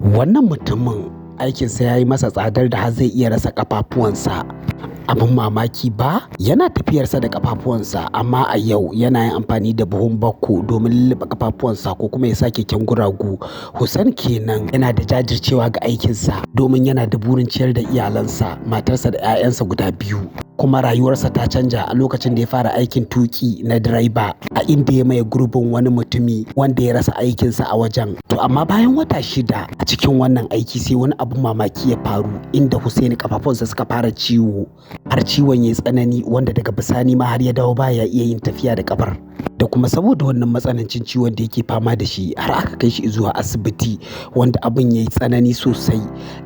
Wannan mutumin aikinsa ya yi masa tsadar da har zai iya rasa ƙafafuwansa. Abin mamaki ba, yana tafiyarsa da ƙafafuwansa amma a yau yana yin amfani da buhun bakko domin lulluɓe ƙafafuwansa ko kuma ya sa keken guragu. Hussein kenan yana da jajircewa ga aikinsa domin yana da burin ciyar da iyalansa, matarsa da 'ya'yansa guda biyu. Kuma rayuwarsa ta canja a lokacin da ya fara aikin tuƙi na direba a inda ya maye gurbin wani mutumi wanda ya rasa aikinsa a wajen. To amma bayan wata 6 a cikin wannan aiki sai wani abin mamaki ya faru inda Hussein ƙafafunsa suka fara ciwo har ciwon ya yi tsanani wanda daga bisani ma har ya dawo baya iya yin tafiya da ƙafar. Da kuma saboda wannan matsanancin ciwon da yake fama da shi har aka kai shi zuwa asibiti wanda abin ya yi tsanani sosai.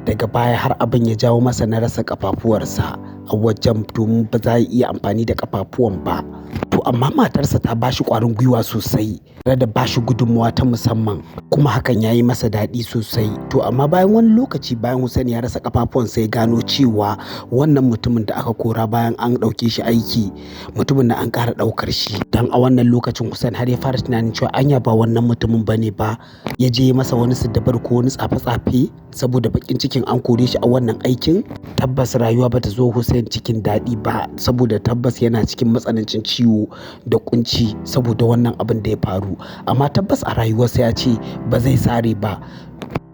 Daga baya har abin ya jawo masa na rasa ƙafafuwarsa a wajen domin ba za ya iya amfani da ƙafafuwan ba. To amma matarsa ta ba shi ƙwarin gwiwa sosai tare da ba shi gudunmawa ta musamman kuma hakan ya yi masa daɗi sosai. To amma bayan wani lokaci bayan Hussein ya rasa ƙafafuwansa ya gano cewa wannan mutumin da aka kora bayan an ɗauke shi aiki mutumin na an ƙara ɗaukar shi. Dan a wannan lokacin Hussein har ya fara tunanin cewa anya ba wannan mutumin bane ba ya je masa wani siddabar ko wani tsafe-tsafe saboda bakin cikin an kore shi a wannan aikin. Tabbas rayuwa bata zo Hussein cikin daɗi ba saboda tabbas yana cikin matsanancin ciwo da kunci saboda wannan abin da ya faru. Amma tabbas a rayuwarsa ya ce ba zai sare ba.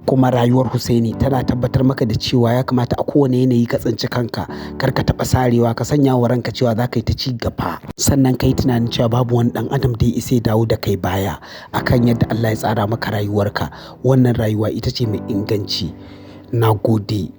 Kuma rayuwar Hussaini tana tabbatar maka da cewa ya kamata a kowane yanayi ka tsinci kanka kar ka taɓa sarewa, ka sanya wa ranka cewa za ka yi ta ci gaba sannan ka yi tunanin cewa babu wani ɗan adam da ya isa ya dawo da kai baya akan yadda Allah ya tsara maka rayuwarka. Wannan rayuwa ita ce mai inganci. Na gode.